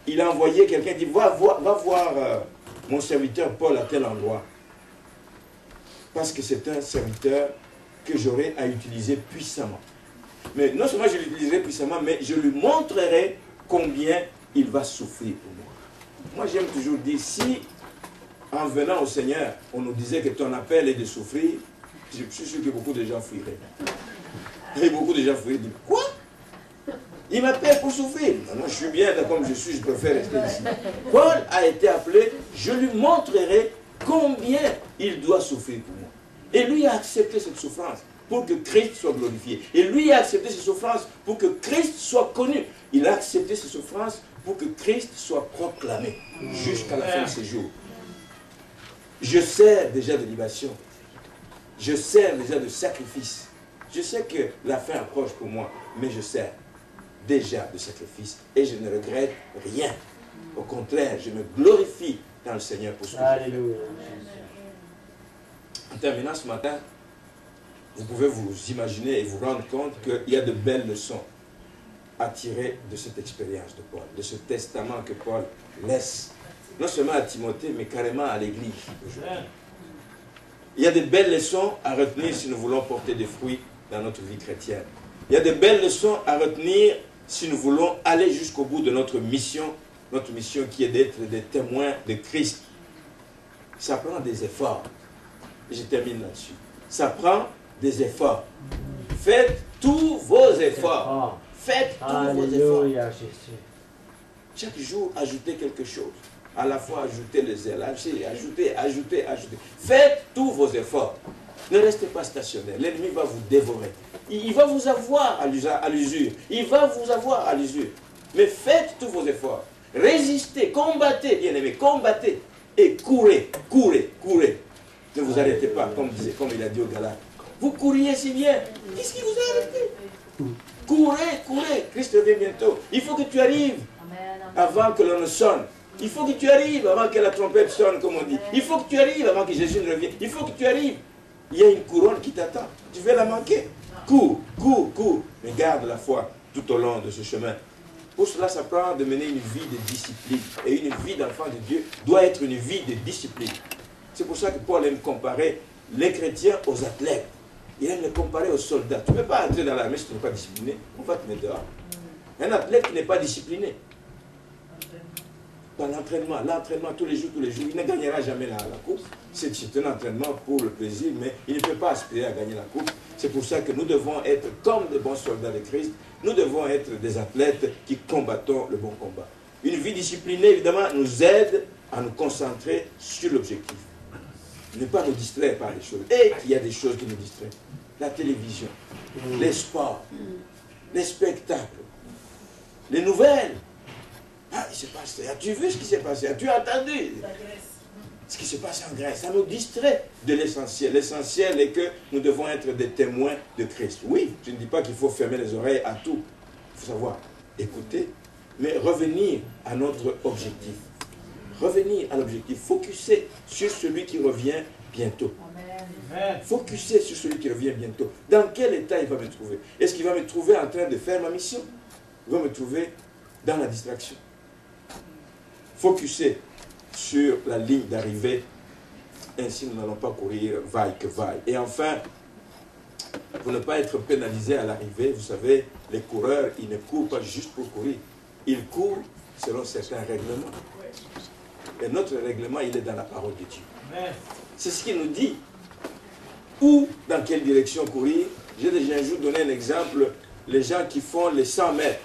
[SPEAKER 1] il a envoyé quelqu'un, il dit, va voir mon serviteur Paul à tel endroit. Parce que c'est un serviteur que j'aurai à utiliser puissamment. Mais non seulement je l'utiliserai puissamment, mais je lui montrerai combien il va souffrir pour moi. Moi j'aime toujours dire, si en venant au Seigneur, on nous disait que ton appel est de souffrir, je suis sûr que beaucoup de gens fuiraient. Et beaucoup de gens fuiraient, disent, quoi? Il m'appelle pour souffrir. Moi, je suis bien comme je suis, je préfère rester ici. Paul a été appelé, je lui montrerai combien il doit souffrir pour moi. Et lui a accepté cette souffrance pour que Christ soit glorifié. Et lui a accepté cette souffrance pour que Christ soit connu. Il a accepté cette souffrance pour que Christ soit proclamé jusqu'à la fin de ses jours. Je sers déjà de libation. Je sers déjà de sacrifice. Je sais que la fin approche pour moi, mais je sers déjà de sacrifice et je ne regrette rien. Au contraire, je me glorifie dans le Seigneur pour ce que je fais. En terminant ce matin, vous pouvez vous imaginer et vous rendre compte qu'il y a de belles leçons à tirer de cette expérience de Paul, de ce testament que Paul laisse, non seulement à Timothée, mais carrément à l'Église. Il y a de belles leçons à retenir si nous voulons porter des fruits dans notre vie chrétienne. Il y a de belles leçons à retenir si nous voulons aller jusqu'au bout de notre mission qui est d'être des témoins de Christ. Ça prend des efforts. Je termine là-dessus. Ça prend des efforts. Faites tous vos efforts. Faites tous vos efforts. Chaque jour, ajoutez quelque chose. À la fois, ajoutez les zèles. Ajoutez. Faites tous vos efforts. Ne restez pas stationnaire. L'ennemi va vous dévorer. Il va vous avoir à l'usure. Il va vous avoir à l'usure. Mais faites tous vos efforts. Résistez, combattez, bien-aimés, combattez. Et courez. Ne vous arrêtez pas, comme il a dit aux Galates. Vous couriez si bien. Qu'est-ce qui vous a arrêté? Courez. Christ revient bientôt. Il faut que tu arrives avant que l'on ne sonne. Il faut que tu arrives avant que la trompette sonne, comme on dit. Il faut que tu arrives avant que Jésus ne revienne. Il faut que tu arrives. Il y a une couronne qui t'attend. Tu vas la manquer. Cours. Mais garde la foi tout au long de ce chemin. Pour cela, ça prend de mener une vie de discipline. Et une vie d'enfant de Dieu doit être une vie de discipline. C'est pour ça que Paul aime comparer les chrétiens aux athlètes. Il aime les comparer aux soldats. Tu ne peux pas entrer dans l'armée si tu n'es pas discipliné. On va te mettre dehors. Un athlète qui n'est pas discipliné, dans l'entraînement tous les jours, il ne gagnera jamais la coupe. C'est un entraînement pour le plaisir, mais il ne peut pas aspirer à gagner la coupe. C'est pour ça que nous devons être comme des bons soldats de Christ. Nous devons être des athlètes qui combattons le bon combat. Une vie disciplinée, évidemment, nous aide à nous concentrer sur l'objectif. Ne pas nous distraire par les choses. Et il y a des choses qui nous distraient. La télévision, les sports, les spectacles, les nouvelles. Ah, il s'est passé. As-tu vu ce qui s'est passé? As-tu entendu ce qui s'est passé en Grèce? Ça nous distrait de l'essentiel. L'essentiel est que nous devons être des témoins de Christ. Oui, je ne dis pas qu'il faut fermer les oreilles à tout. Il faut savoir écouter, mais revenir à notre objectif. Revenir à l'objectif. Focuser sur celui qui revient bientôt. Focuser sur celui qui revient bientôt. Dans quel état il va me trouver? Est-ce qu'il va me trouver en train de faire ma mission? Il va me trouver dans la distraction. Focuser sur la ligne d'arrivée. Ainsi, nous n'allons pas courir vaille que vaille. Et enfin, pour ne pas être pénalisé à l'arrivée, vous savez, les coureurs, ils ne courent pas juste pour courir. Ils courent selon certains règlements. Et notre règlement, il est dans la parole de Dieu. C'est ce qu'il nous dit. Où, dans quelle direction courir? J'ai déjà un jour donné un exemple. Les gens qui font les 100 mètres,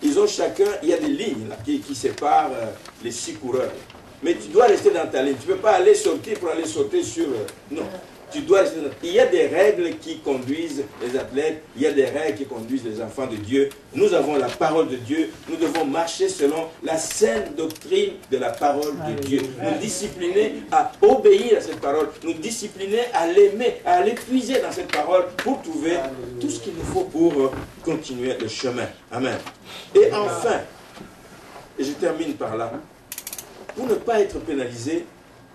[SPEAKER 1] ils ont chacun, il y a des lignes là, qui séparent les 6 coureurs. Mais tu dois rester dans ta ligne. Tu ne peux pas aller sortir pour aller sauter sur... non. Tu dois rester dans... Il y a des règles qui conduisent les athlètes. Il y a des règles qui conduisent les enfants de Dieu. Nous avons la parole de Dieu. Nous devons marcher selon la saine doctrine de la parole de Dieu. Nous discipliner à obéir à cette parole. Nous discipliner à l'aimer, à aller puiser dans cette parole pour trouver tout ce qu'il nous faut pour continuer le chemin. Amen. Et enfin, et je termine par là, pour ne pas être pénalisé,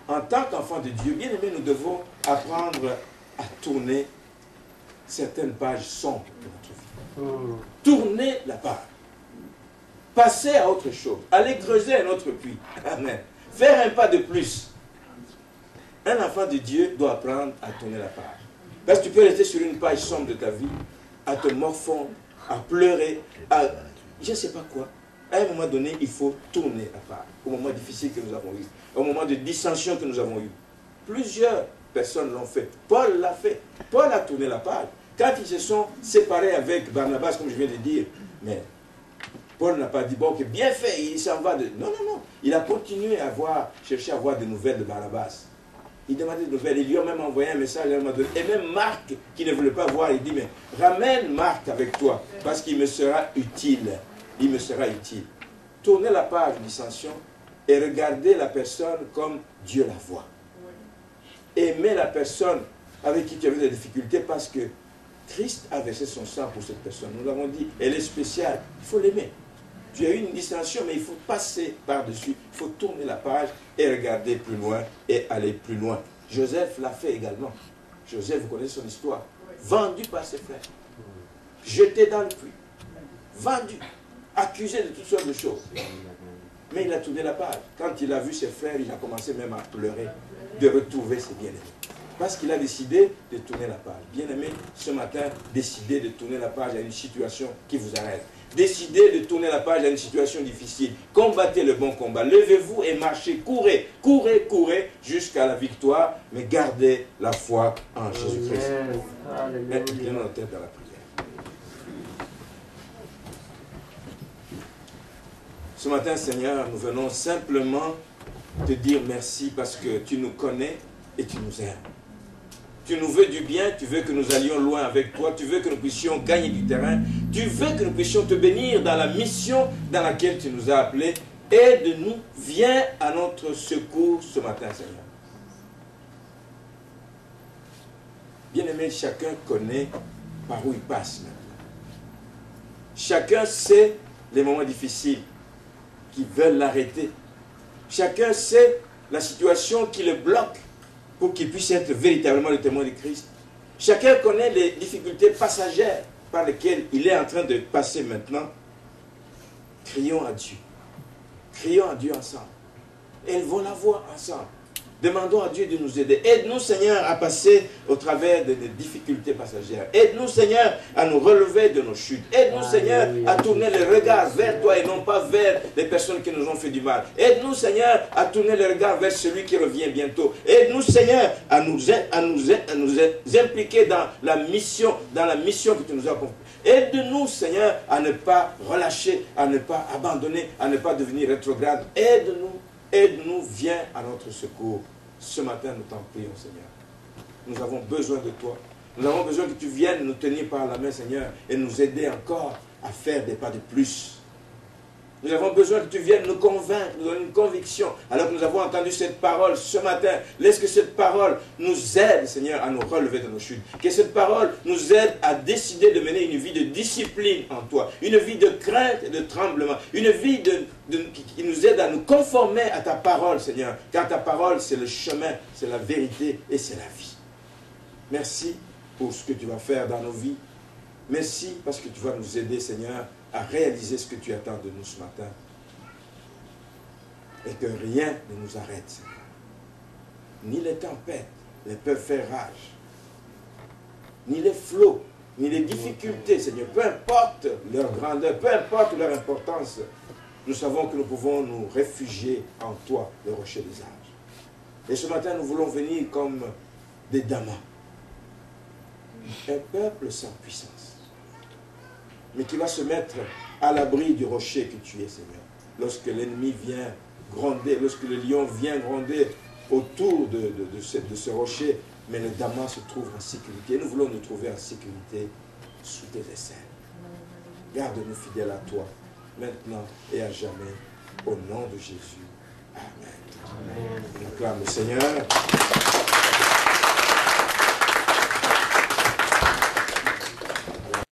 [SPEAKER 1] en tant qu'enfant de Dieu, bien aimé, nous devons apprendre à tourner certaines pages sombres de notre vie. Tourner la page. Passer à autre chose. Aller creuser un autre puits. Amen. Faire un pas de plus. Un enfant de Dieu doit apprendre à tourner la page. Parce que tu peux rester sur une page sombre de ta vie, à te morfondre, à pleurer, à je ne sais pas quoi. À un moment donné, il faut tourner la page. Au moment difficile que nous avons eu, au moment de dissension que nous avons eu. Plusieurs personnes l'ont fait. Paul l'a fait. Paul a tourné la page. Quand ils se sont séparés avec Barnabas, comme je viens de dire, mais Paul n'a pas dit, bon, ok, bien fait, il s'en va de... Non, non, non. Il a continué à chercher à avoir des nouvelles de Barnabas. Il demandait des nouvelles. Ils lui ont même envoyé un message. Et même Marc, qui ne voulait pas voir, il dit, mais ramène Marc avec toi, parce qu'il me sera utile. Il me sera utile. Tournez la page dissension et regardez la personne comme Dieu la voit. Aimez la personne avec qui tu avais des difficultés parce que Christ a versé son sang pour cette personne. Nous l'avons dit, elle est spéciale. Il faut l'aimer. Tu as eu une dissension, mais il faut passer par-dessus. Il faut tourner la page et regarder plus loin et aller plus loin. Joseph l'a fait également. Joseph, vous connaissez son histoire. Vendu par ses frères. Jeté dans le puits. Vendu. Accusé de toutes sortes de choses. Mais il a tourné la page. Quand il a vu ses frères, il a commencé même à pleurer de retrouver ses bien-aimés. Parce qu'il a décidé de tourner la page. Bien-aimé, ce matin, décidez de tourner la page à une situation qui vous arrête. Décidez de tourner la page à une situation difficile. Combattez le bon combat. Levez-vous et marchez. Courez, courez, courez jusqu'à la victoire. Mais gardez la foi en Jésus-Christ. Inclinons nos têtes à la prière. Ce matin, Seigneur, nous venons simplement te dire merci parce que tu nous connais et tu nous aimes. Tu nous veux du bien, tu veux que nous allions loin avec toi, tu veux que nous puissions gagner du terrain, tu veux que nous puissions te bénir dans la mission dans laquelle tu nous as appelés. Aide-nous, viens à notre secours ce matin, Seigneur. Bien-aimé, chacun connaît par où il passe maintenant. Chacun sait les moments difficiles qui veulent l'arrêter. Chacun sait la situation qui le bloque pour qu'il puisse être véritablement le témoin de Christ. Chacun connaît les difficultés passagères par lesquelles il est en train de passer maintenant. Crions à Dieu. Crions à Dieu ensemble. Élevons la voix ensemble. Demandons à Dieu de nous aider. Aide-nous, Seigneur, à passer au travers des difficultés passagères. Aide-nous, Seigneur, à nous relever de nos chutes. Aide-nous, Seigneur, à tourner le regard vers toi et non pas vers les personnes qui nous ont fait du mal. Aide-nous, Seigneur, à tourner le regard vers celui qui revient bientôt. Aide-nous, Seigneur, à nous impliquer dans la mission que tu nous as confiée. Aide-nous, Seigneur, à ne pas relâcher, à ne pas abandonner, à ne pas devenir rétrograde. Aide-nous, viens à notre secours. Ce matin, nous t'en prions, Seigneur. Nous avons besoin de toi. Nous avons besoin que tu viennes nous tenir par la main, Seigneur, et nous aider encore à faire des pas de plus. Nous avons besoin que tu viennes nous convaincre, nous donner une conviction. Alors que nous avons entendu cette parole ce matin, laisse que cette parole nous aide, Seigneur, à nous relever de nos chutes. Que cette parole nous aide à décider de mener une vie de discipline en toi. Une vie de crainte et de tremblement. Une vie qui nous aide à nous conformer à ta parole, Seigneur. Car ta parole, c'est le chemin, c'est la vérité et c'est la vie. Merci pour ce que tu vas faire dans nos vies. Merci parce que tu vas nous aider, Seigneur, à réaliser ce que tu attends de nous ce matin. Et que rien ne nous arrête, Seigneur. Ni les tempêtes ne peuvent faire rage. Ni les flots, ni les difficultés, Seigneur. Peu importe leur grandeur, peu importe leur importance, nous savons que nous pouvons nous réfugier en toi, le rocher des âges. Et ce matin, nous voulons venir comme des damans. Un peuple sans puissance. Mais qui va se mettre à l'abri du rocher que tu es, Seigneur. Lorsque l'ennemi vient gronder, lorsque le lion vient gronder autour de ce rocher, mais le damas se trouve en sécurité. Nous voulons nous trouver en sécurité sous tes aisselles. Garde-nous fidèles à toi, maintenant et à jamais, au nom de Jésus. Amen. On acclame le Seigneur.